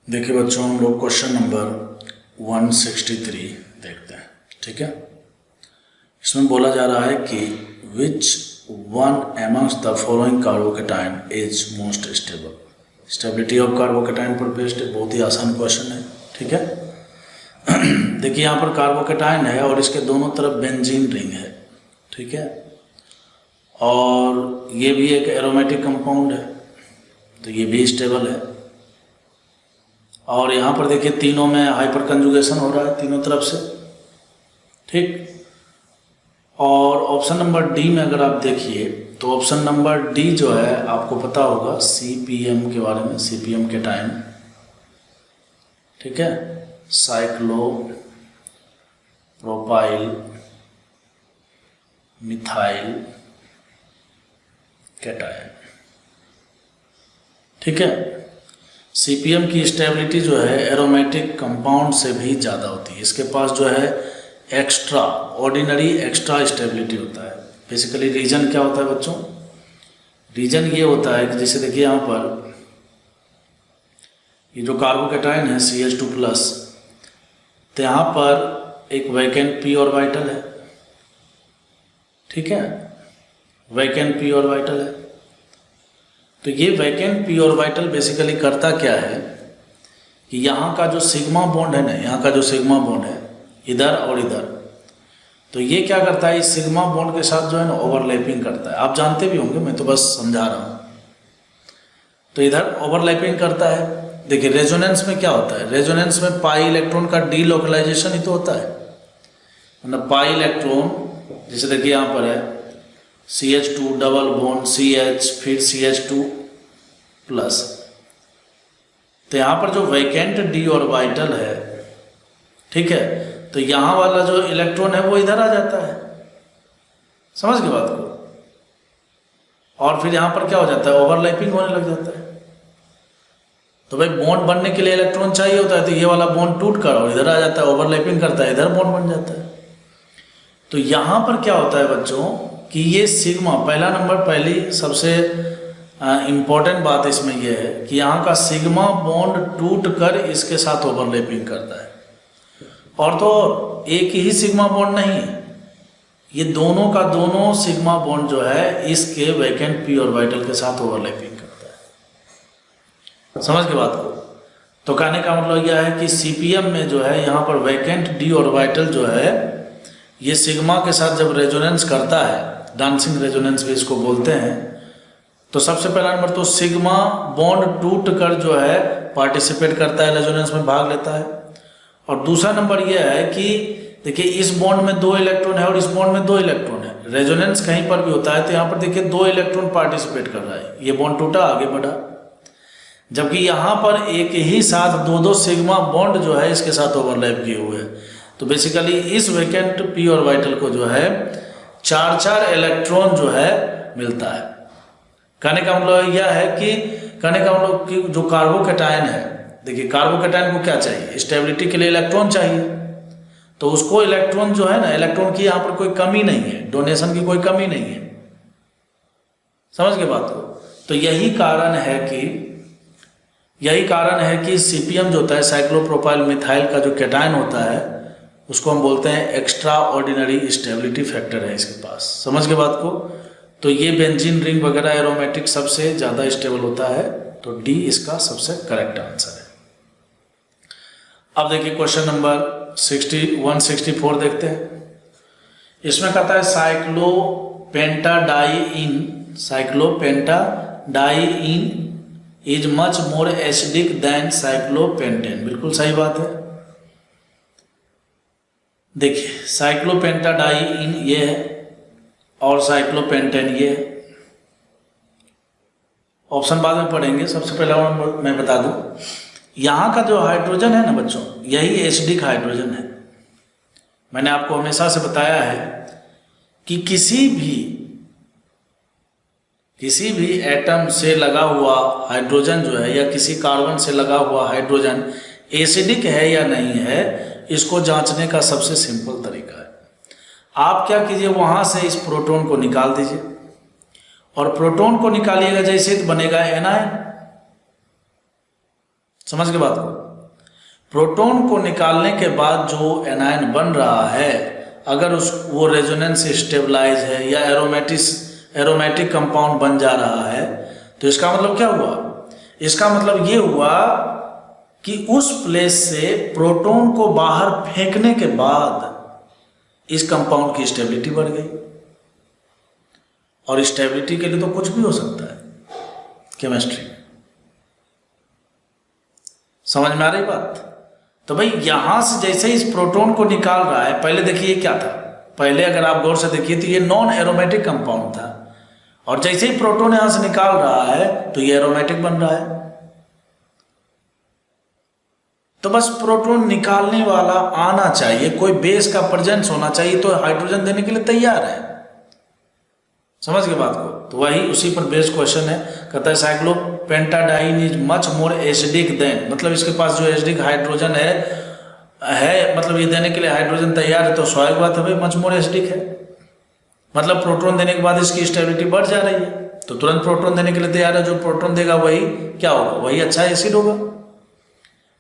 देखिए बच्चों, हम लोग क्वेश्चन नंबर 163 देखते हैं। ठीक है, इसमें बोला जा रहा है कि which one amongst the following carbocation is most stable. Stability of carbocation पर बेस्ड बहुत ही आसान क्वेश्चन है। ठीक है, देखिए यहाँ पर कार्बोकेटाइन है और इसके दोनों तरफ बेंजीन रिंग है। ठीक है, और ये भी एक एरोमेटिक कंपाउंड है, तो ये भी स्टेबल है। और यहाँ पर देखिए तीनों में हाइपर कंजुगेशन हो रहा है तीनों तरफ से। ठीक, और ऑप्शन नंबर डी में अगर आप देखिए तो ऑप्शन नंबर डी जो है आपको पता होगा सीपीएम के बारे में, सीपीएम के टाइम। ठीक है, साइक्लो प्रोपाइल मिथाइल कैटायन। ठीक है, सीपीएम की स्टेबिलिटी जो है एरोमेटिक कंपाउंड से भी ज़्यादा होती है। इसके पास जो है एक्स्ट्रा ऑर्डिनरी एक्स्ट्रा स्टेबिलिटी होता है। बेसिकली रीजन क्या होता है बच्चों? रीजन ये होता है कि जैसे देखिए यहाँ पर ये जो कार्बोकेटाइन है CH2+, तो यहाँ पर एक वैकेंट p ऑर्बिटल है। ठीक है, वैकेंट p ऑर्बिटल है। तो ये वैकेंट p ऑर्बिटल बेसिकली करता क्या है कि यहाँ का जो सिग्मा बॉन्ड है ना, यहाँ का जो सिग्मा बॉन्ड है इधर और इधर, तो ये क्या करता है, इस सिग्मा बॉन्ड के साथ जो है ना ओवरलैपिंग करता है। आप जानते भी होंगे, मैं तो बस समझा रहा हूँ। तो इधर ओवरलैपिंग करता है। देखिए रेजोनेंस में क्या होता है, रेजोनेंस में पाई इलेक्ट्रॉन का डीलोकलाइजेशन ही तो होता है। मतलब पाई इलेक्ट्रॉन, जैसे देखिए यहाँ पर है CH2 डबल बॉन्ड CH फिर CH2+, तो यहाँ पर जो वैकेंट d ऑर्बिटल है, ठीक है, तो यहाँ वाला जो इलेक्ट्रॉन है वो इधर आ जाता है। समझ गए बात को? और फिर यहाँ पर क्या हो जाता है, ओवरलैपिंग होने लग जाता है। तो भाई बॉन्ड बनने के लिए इलेक्ट्रॉन चाहिए होता है, तो ये वाला बॉन्ड टूट कर और इधर आ जाता है, ओवरलैपिंग करता है, इधर बॉन्ड बन जाता है। तो यहाँ पर क्या होता है बच्चों कि ये सिग्मा, पहला नंबर, पहली सबसे इम्पोर्टेंट बात इसमें यह है कि यहाँ का सिग्मा बॉन्ड टूट कर इसके साथ ओवरलैपिंग करता है। और तो एक ही सिग्मा बॉन्ड नहीं, ये दोनों का दोनों सिग्मा बॉन्ड जो है इसके वैकेंट p ऑर्बिटल के साथ ओवरलैपिंग करता है। समझ के बात को? तो कहने का मतलब यह है कि सीपीएम में जो है यहाँ पर वैकेंट d ऑर्बिटल जो है ये सिग्मा के साथ जब रेजोनेंस करता है, डांसिंग रेजोनेंस भी इसको बोलते हैं, तो सबसे पहला नंबर तो सिग्मा बॉन्ड टूट कर जो है पार्टिसिपेट करता है, रेजोनेंस में भाग लेता है। और दूसरा नंबर यह है कि देखिए इस बॉन्ड में 2 इलेक्ट्रॉन है और इस बॉन्ड में 2 इलेक्ट्रॉन है। रेजोनेंस कहीं पर भी होता है तो यहाँ पर देखिए 2 इलेक्ट्रॉन पार्टिसिपेट कर रहा है, ये बॉन्ड टूटा, आगे बढ़ा। जबकि यहाँ पर एक ही साथ 2-2 सिग्मा बॉन्ड जो है इसके साथ ओवरलैप किए हुए हैं। तो बेसिकली इस वैकेंट p ऑर्बिटल को जो है 4-4 इलेक्ट्रॉन जो है मिलता है। कहने का मतलब यह है कि जो कार्बोकेटाइन है, देखिए कार्बोकेटाइन को क्या चाहिए, स्टेबिलिटी के लिए इलेक्ट्रॉन चाहिए। तो उसको इलेक्ट्रॉन जो है ना, इलेक्ट्रॉन की यहाँ पर कोई कमी नहीं है, डोनेशन की कोई कमी नहीं है। समझ गए बात को? तो यही कारण है कि सीपीएम जो होता है, साइक्लोप्रोपाइल मिथाइल का जो कैटायन होता है, उसको हम बोलते हैं एक्स्ट्रा ऑर्डिनरी स्टेबिलिटी फैक्टर है इसके पास। समझ गए बात को? तो ये बेंजीन रिंग वगैरह एरोमेटिक सबसे ज़्यादा स्टेबल होता है, तो डी इसका सबसे करेक्ट आंसर है। अब देखिए क्वेश्चन नंबर 164 देखते हैं। इसमें कहता है cyclopentadiene is much more acidic than cyclopentane. बिल्कुल सही बात है। देखिए साइक्लोपेंटाडाइइन ये है और साइक्लोपेंटेन ये है। ऑप्शन बाद में पढ़ेंगे, सबसे पहला मैं बता दूं, यहाँ का जो हाइड्रोजन है ना बच्चों, यही एसिडिक हाइड्रोजन है। मैंने आपको हमेशा से बताया है कि किसी भी एटम से लगा हुआ हाइड्रोजन जो है या किसी कार्बन से लगा हुआ हाइड्रोजन एसिडिक है या नहीं है, इसको जांचने का सबसे सिंपल तरीका है, आप क्या कीजिए, वहां से इस प्रोटॉन को निकाल दीजिए और प्रोटॉन को निकालिएगा जैसे तो बनेगा एनायन। समझ के बात को। प्रोटॉन को निकालने के बाद जो एनायन बन रहा है, अगर वो रेजोनेंस स्टेबलाइज है या एरोमेटिक कंपाउंड बन जा रहा है, तो इसका मतलब क्या हुआ? इसका मतलब ये हुआ कि उस प्लेस से प्रोटॉन को बाहर फेंकने के बाद इस कंपाउंड की स्टेबिलिटी बढ़ गई। और स्टेबिलिटी के लिए तो कुछ भी हो सकता है केमिस्ट्री में। समझ में आ रही बात? तो भाई यहां से जैसे इस प्रोटॉन को निकाल रहा है, पहले देखिए क्या था, पहले अगर आप गौर से देखिए तो ये नॉन एरोमेटिक कंपाउंड था, और जैसे ही प्रोटॉन यहां से निकाल रहा है तो ये एरोमेटिक बन रहा है। तो बस प्रोटॉन निकालने वाला आना चाहिए, कोई बेस का प्रेजेंस होना चाहिए, तो हाइड्रोजन देने के लिए तैयार है। समझ के बात को? तो वही उसी पर बेस्ड क्वेश्चन है। कहता है cyclopentadiene is much more acidic then, मतलब इसके पास जो एसिडिक हाइड्रोजन है मतलब ये देने के लिए हाइड्रोजन तैयार है, तो स्वाभाविक बात है भाई मच मोर एसिडिक है, मतलब प्रोटॉन देने के बाद इसकी स्टेबिलिटी बढ़ जा रही है, तो तुरंत प्रोटॉन देने के लिए तैयार है। जो प्रोटॉन देगा वही क्या होगा? वही अच्छा एसिड होगा।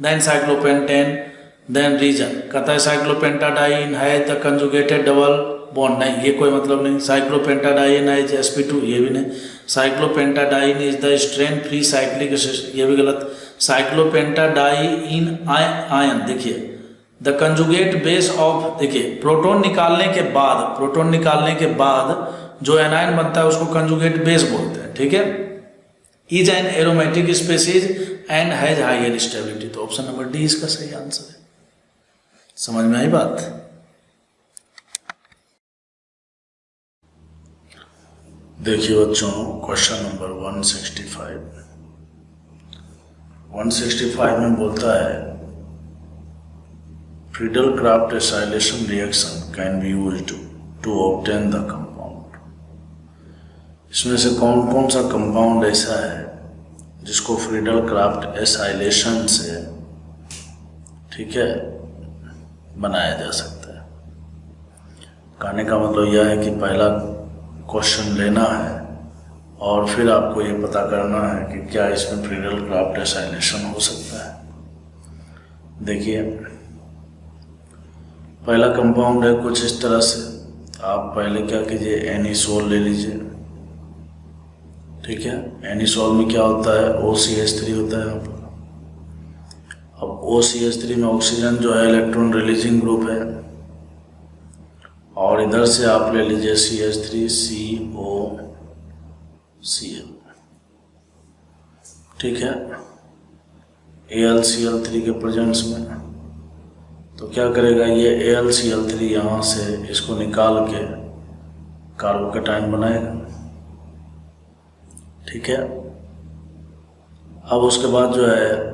Then cyclopentane, then region. कहता है साइक्लोपेंटाडाइन है द कंजुगेटेड डबल बॉन्ड, नहीं ये कोई मतलब नहीं। साइक्लोपेंटाडाइन इज sp2, ये भी नहीं। Cyclopentadiene is the strain free cyclic acid, ये भी गलत। साइक्लोपेंटाडाइन आयन, देखिए द कंजुगेट बेस ऑफ, देखिए प्रोटॉन निकालने के बाद जो एनायन बनता है उसको कंजुगेट बेस बोलते हैं, ठीक है। Is an aromatic species and has higher stability, तो ऑप्शन नंबर डी इसका सही आंसर है। समझ में आई बात? देखिए बच्चों, क्वेश्चन नंबर 165 में बोलता है Friedel Crafts acylation reaction can be used to obtain the compound. इसमें से कौन कौन सा कंपाउंड ऐसा है जिसको फ्रीडल क्राफ्ट एसाइलेशन से, ठीक है, बनाया जा सकता है। कहने का मतलब यह है कि पहला क्वेश्चन लेना है और फिर आपको ये पता करना है कि क्या इसमें फ्रीडल क्राफ्ट एसाइलेशन हो सकता है। देखिए पहला कंपाउंड है कुछ इस तरह से, आप पहले क्या कीजिए, एनिसोल ले लीजिए, ठीक है। एनिसोल में क्या होता है? OCH3 होता है यहाँ पर। अब OCH3 में ऑक्सीजन जो है इलेक्ट्रॉन रिलीजिंग ग्रुप है, और इधर से आप ले लीजिए CH3COCl, ठीक है, AlCl3 के प्रेजेंस में। तो क्या करेगा ये AlCl3 यहाँ से इसको निकाल के कार्बोकेटाइन बनाएगा, ठीक है। अब उसके बाद जो है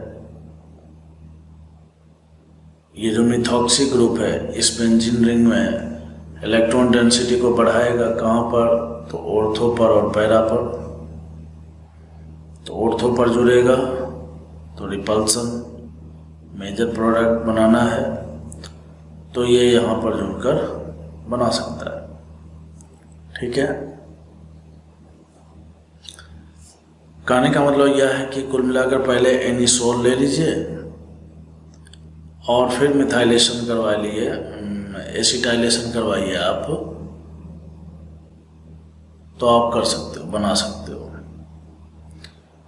ये जो मिथॉक्सी ग्रुप है इस बेंजीन रिंग में इलेक्ट्रॉन डेंसिटी को बढ़ाएगा, कहाँ पर? तो ऑर्थो पर और पैरा पर। तो ऑर्थो पर जुड़ेगा तो रिपल्सन, मेजर प्रोडक्ट बनाना है तो ये यहाँ पर जुड़कर बना सकता है, ठीक है। कहने का मतलब यह है कि कुल मिलाकर पहले एनिसोल ले लीजिए और फिर मिथाइलेशन करवा लिए, एसिटाइलेशन करवाइए आप, तो आप कर सकते हो, बना सकते हो।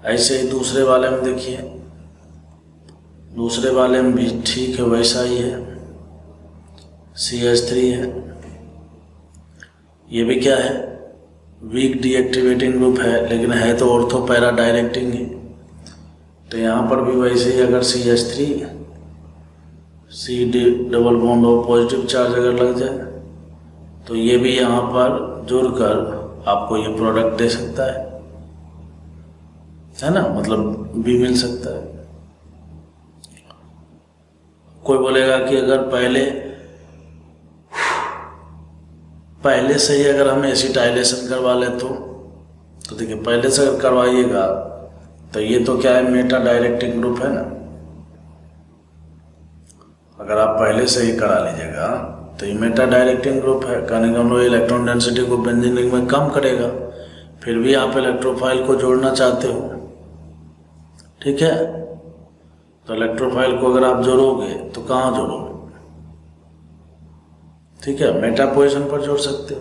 ऐसे ही दूसरे वाले में देखिए, दूसरे वाले में भी ठीक है, वैसा ही है, CH3 है। ये भी क्या है? वीक डीएक्टिवेटिंग ग्रुप है, लेकिन है तो ऑर्थो पैरा डायरेक्टिंग ही। तो यहाँ पर भी वैसे ही, अगर CH3 C डबल बॉन्ड और पॉजिटिव चार्ज अगर लग जाए तो ये भी यहाँ पर जुड़कर आपको ये प्रोडक्ट दे सकता है ना, मतलब भी मिल सकता है। कोई बोलेगा कि अगर पहले से ही अगर हम एसिटाइलेशन करवा ले तो देखिए पहले से अगर करवाइएगा तो ये तो क्या है, मेटा डायरेक्टिंग ग्रुप है ना। अगर आप पहले से ही करा लीजिएगा तो ये मेटा डायरेक्टिंग ग्रुप है, कहने का मतलब इलेक्ट्रॉन डेंसिटी को बेंजीन रिंग में कम करेगा, फिर भी आप इलेक्ट्रोफाइल को जोड़ना चाहते हो, ठीक है। तो इलेक्ट्रोफाइल को अगर आप जोड़ोगे तो कहाँ जोड़ोगे? ठीक है, मेटा पोजीशन पर जोड़ सकते हो।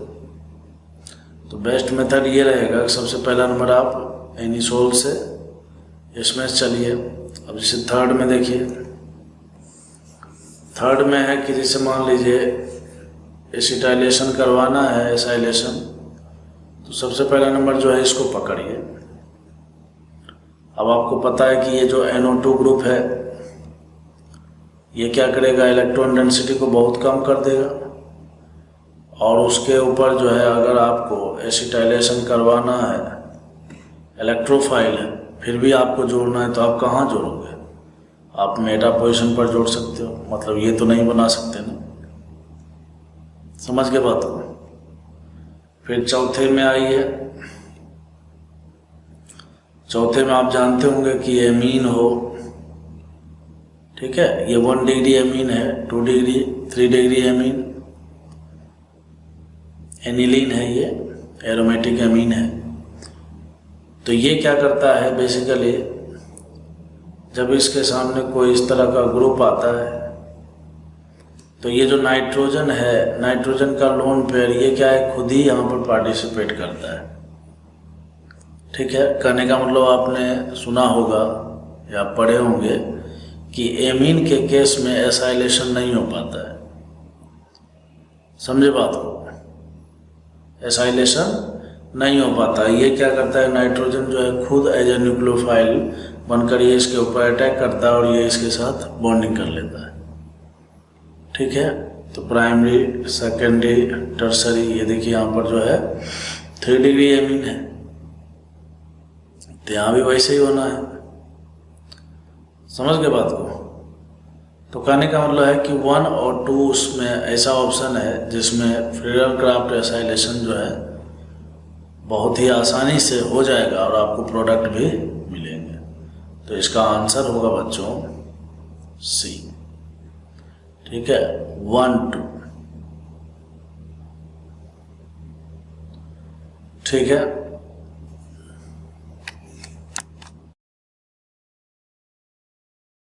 तो बेस्ट मेथड ये रहेगा कि सबसे पहला नंबर आप एनिसोल से इसमें चलिए। अब जैसे थर्ड में देखिए, थर्ड में है कि जैसे मान लीजिए एसिटाइलेशन करवाना है, एसाइलेशन, तो सबसे पहला नंबर जो है इसको पकड़िए। अब आपको पता है कि ये जो NO2 ग्रुप है ये क्या करेगा, इलेक्ट्रॉन डेंसिटी को बहुत कम कर देगा, और उसके ऊपर जो है अगर आपको एसिटाइलेशन करवाना है, इलेक्ट्रोफाइल है, फिर भी आपको जोड़ना है, तो आप कहाँ जोड़ोगे? आप मेटा पोजीशन पर जोड़ सकते हो, मतलब ये तो नहीं बना सकते ना। समझ के बात को। फिर चौथे में आइए। चौथे में आप जानते होंगे कि एमीन हो, ठीक है, ये 1 डिग्री एमीन है, 2 डिग्री, 3 डिग्री एमीन, एनिलीन है, ये एरोमेटिक एमीन है। तो ये क्या करता है बेसिकली, जब इसके सामने कोई इस तरह का ग्रुप आता है तो ये जो नाइट्रोजन है, नाइट्रोजन का लोन पेयर, ये क्या है, खुद ही यहाँ पर पार्टिसिपेट करता है। ठीक है, कहने का मतलब आपने सुना होगा या पढ़े होंगे कि एमीन के केस में एसाइलेशन नहीं हो पाता है। समझे बात को? एसाइलेशन नहीं हो पाता। ये क्या करता है, नाइट्रोजन जो है खुद एज ए न्यूक्लियोफाइल बनकर ये इसके ऊपर अटैक करता है और ये इसके साथ बॉन्डिंग कर लेता है। ठीक है, तो प्राइमरी, सेकेंडरी, टर्सरी, ये देखिए यहाँ पर जो है 3 डिग्री एमीन है, तो यहाँ भी वैसे ही होना है। समझ गए बात को? तो कहने का मतलब है कि 1 और 2 उसमें ऐसा ऑप्शन है जिसमें फ्रीडल क्राफ्ट एसाइलेशन जो है बहुत ही आसानी से हो जाएगा और आपको प्रोडक्ट भी मिलेंगे। तो इसका आंसर होगा बच्चों सी। ठीक है, 1, 2। ठीक है,